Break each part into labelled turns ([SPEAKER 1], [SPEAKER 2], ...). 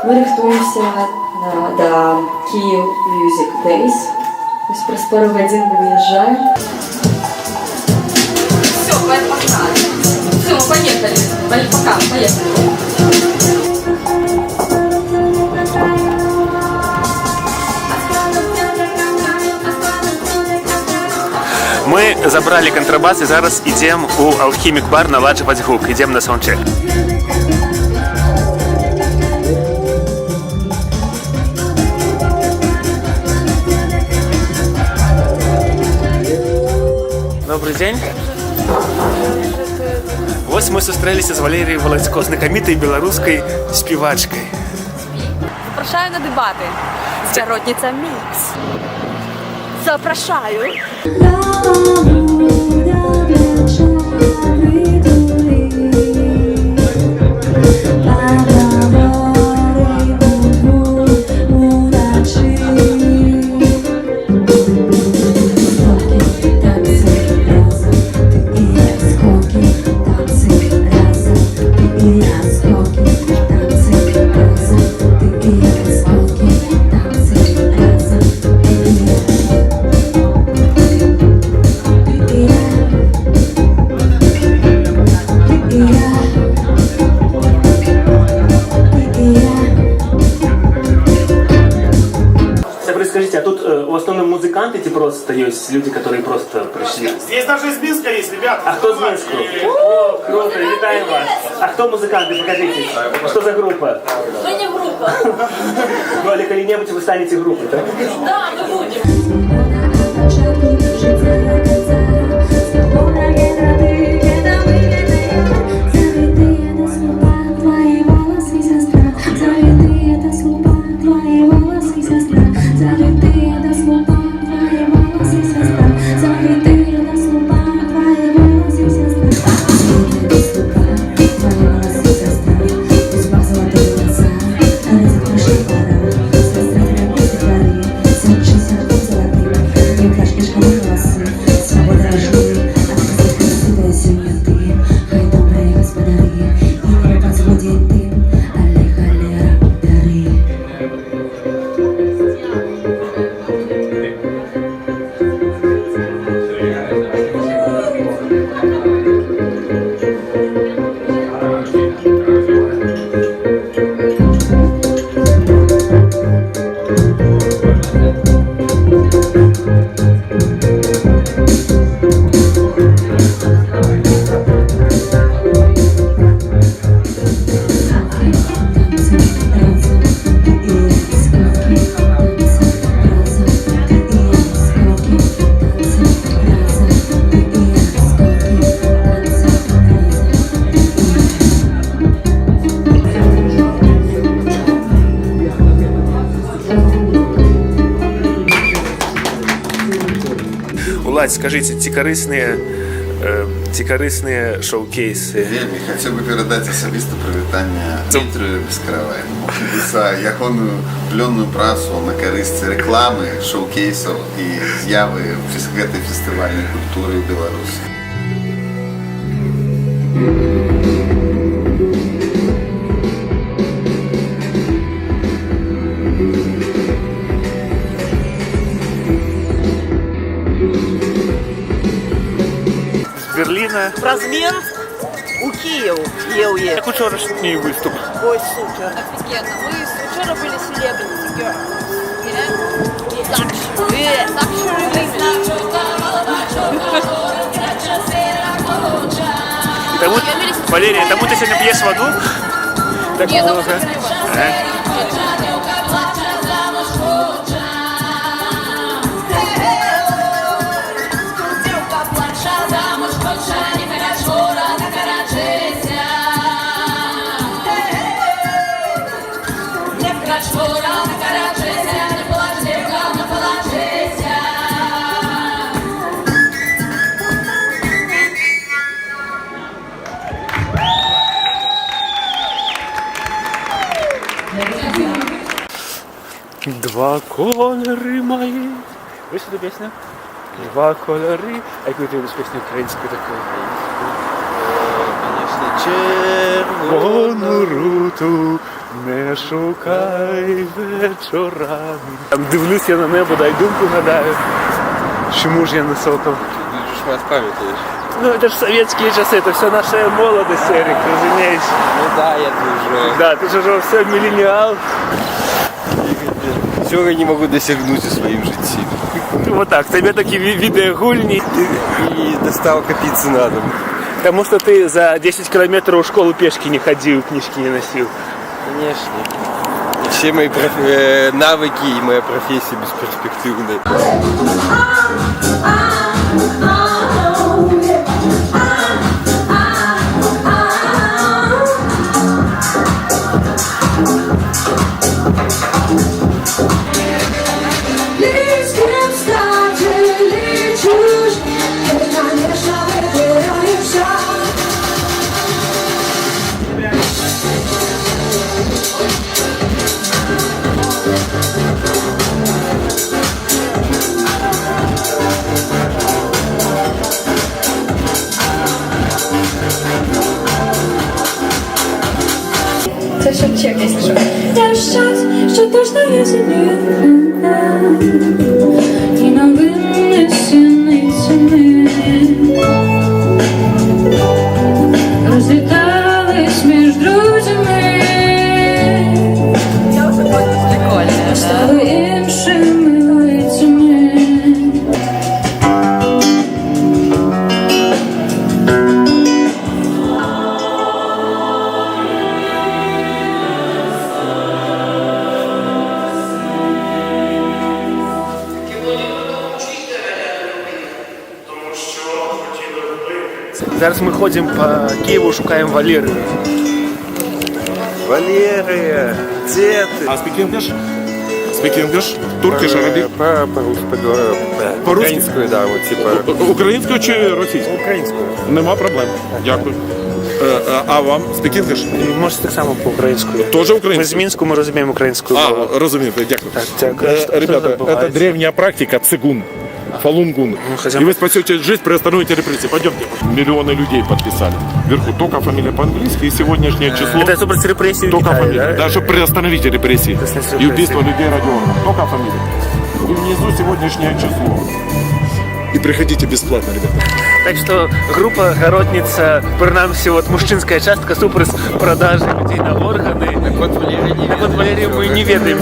[SPEAKER 1] Ми рихтуємося до Київ Music Days. Ось про скоро в один виїжджаємо.
[SPEAKER 2] Все, погнали. Все, поехали. Пока, поехали.
[SPEAKER 3] Ми забрали контрабас і зараз йдемо у Алхімік бар наладжувати гук. Йдемо на саундчек. Добрый день. Ось ми зустрілися з Валерією Володько, знакомитою білоруською співачкою.
[SPEAKER 2] Запрошаю на дебати. Зародниця Мікс. Запрошаю.
[SPEAKER 3] Скажите, а тут в основном музыканты эти просто есть, люди, которые просто пришли?
[SPEAKER 4] Здесь даже из Минска есть, ребята.
[SPEAKER 3] А кто из Минска? О, круто, витаем вас. А кто музыканты, покажите. Что за группа?
[SPEAKER 2] Мы не группа.
[SPEAKER 3] Ну, але коли-нибудь вы станете группой, так?
[SPEAKER 2] Да, мы будем.
[SPEAKER 3] Уладь, скажите, ці корисні шоу-кейси.
[SPEAKER 5] Вельмі, хотів би передати особисте привітання Дмитрию Безкаравайному за ягону плённую працу на користь реклами, шоу-кейсів і з'яви гэтай фестивальнай культуры ў Беларусі.
[SPEAKER 3] Берліна.
[SPEAKER 6] Размен у Киев.
[SPEAKER 3] Як учорашній виступ.
[SPEAKER 6] Ой, супер.
[SPEAKER 2] Офигенно. Мы вчера были селебрити.
[SPEAKER 3] Валерія, тому ти сьогодні п'єш воду? Так
[SPEAKER 2] Ні,
[SPEAKER 3] много. Два кольори мої. Ви що пісня? Два кольори. А яку ти любиш пісню українською такою? Червону руту не шукай вечорами. Там дивлюсь я на небо, дай думку гадаю. Чому ж я не сокол?
[SPEAKER 7] Шмат пам'ятаєш.
[SPEAKER 3] Ну это же советские часы, это все наша молодость, Эрик, разумеешь?
[SPEAKER 7] Ну да, я дуже.
[SPEAKER 3] Да, ты же уже все миллениал.
[SPEAKER 7] Цього я не можу досягнути у своїм житті.
[SPEAKER 3] Вот так, тебе такие видеогульни.
[SPEAKER 7] І доставка піци на дом.
[SPEAKER 3] Потому что ты за 10 километров в школу пешки не ходил, книжки не носил.
[SPEAKER 7] Конечно. І всі мої навики і моя професія безперспективна.
[SPEAKER 1] Це Шевченко, якщо що. Я щас, що точно є собі. І новини синицями розлітались між друзями.
[SPEAKER 2] Прикольно,
[SPEAKER 1] Стали іншими лицями.
[SPEAKER 3] Зараз ми ходимо по Києву, шукаємо Валерію.
[SPEAKER 7] Валерія, де ти?
[SPEAKER 4] А speak English? Speak English? Turkish, Arabic?
[SPEAKER 7] По-українською, да, от, типа.
[SPEAKER 4] Українською чи російською?
[SPEAKER 7] Українською.
[SPEAKER 4] Нема проблем. Дякую. А вам speak English?
[SPEAKER 3] І може так само по-українською.
[SPEAKER 4] Тоже
[SPEAKER 3] Ми з
[SPEAKER 4] українською?
[SPEAKER 3] Мінську, ми розуміємо українську мову.
[SPEAKER 4] А, розумієте, дякую.
[SPEAKER 3] Так, дякую. Що
[SPEAKER 4] Ребята,
[SPEAKER 3] відбувається?
[SPEAKER 4] это древняя практика цигун. Фалунгун.
[SPEAKER 3] хотя
[SPEAKER 4] И
[SPEAKER 3] бы-
[SPEAKER 4] вы спасете жизнь, приостановите репрессии. Пойдемте. Миллионы людей подписали. Вверху только фамилия по-английски и сегодняшнее число.
[SPEAKER 3] Это супер репрессии
[SPEAKER 4] Только
[SPEAKER 3] Китая,
[SPEAKER 4] фамилия.
[SPEAKER 3] да?
[SPEAKER 4] Да, чтобы приостановить репрессии.
[SPEAKER 3] Это снять
[SPEAKER 4] И
[SPEAKER 3] репрессии.
[SPEAKER 4] убийство людей ради органов. Только фамилия. И внизу сегодняшнее число. И приходите бесплатно, ребята.
[SPEAKER 3] Так що група Городниця, принаймні, от мужчинська частка супер з продажі людей на органи.
[SPEAKER 7] Так от Валерія не
[SPEAKER 3] Так от Валерію ми не ведаємо.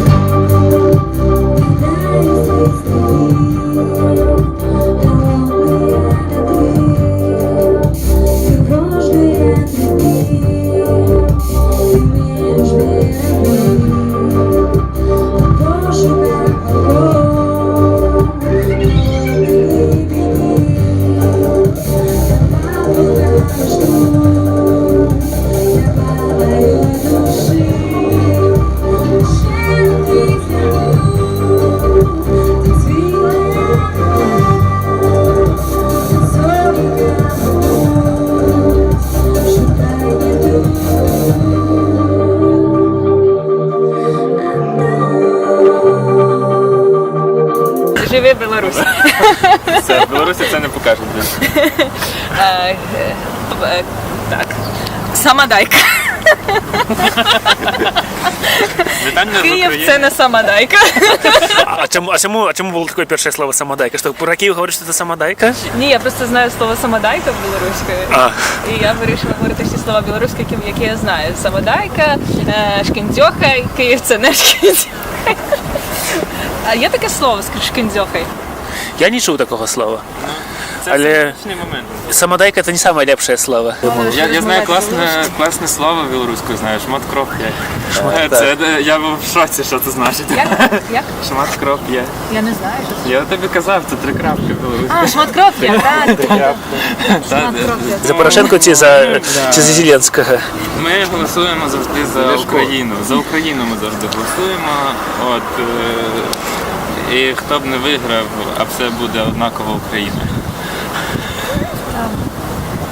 [SPEAKER 2] Живи Білорусь.
[SPEAKER 3] Все, в Білорусі це не покажуть.
[SPEAKER 2] Так. Самодайка. Київ це не самодайка.
[SPEAKER 3] А чому було таке перше слово самодайка? Що про Київ говориш, що це самодайка?
[SPEAKER 2] Ні, я просто знаю слово самодайка білоруською.
[SPEAKER 3] А.
[SPEAKER 2] І я вирішила говорити всі слова білоруські, які я знаю. Самодайка, шкіндзьохай, Київ це не шкіндзьохай. А є таке слово шкіндзьохай?
[SPEAKER 3] Я не чув такого слова. Але самодайка це не саме лепше слово.
[SPEAKER 8] Я знаю класне слово білоруською, знаю, шматкроп є. Це, я був в шоці, що це значить.
[SPEAKER 2] Як?
[SPEAKER 8] Шматкроп є.
[SPEAKER 2] Я не знаю, що це.
[SPEAKER 8] Я тобі казав, це 3 крапки білоруською.
[SPEAKER 2] А, шматкроф'я, так.
[SPEAKER 3] За Порошенко чи за Зеленського?
[SPEAKER 8] Ми голосуємо завжди за Україну. За Україну ми завжди голосуємо. І хто б не виграв, а все буде однаково Україна.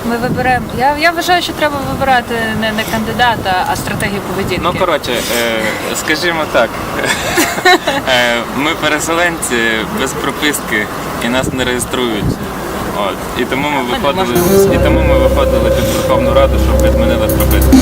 [SPEAKER 2] Ми вибираємо. Я вважаю, що треба вибирати не кандидата, а стратегію поведінки.
[SPEAKER 8] Ну, коротше, скажімо так, ми переселенці без прописки і нас не реєструють. От. І тому ми виходили під Верховну Раду, щоб відмінили прописку.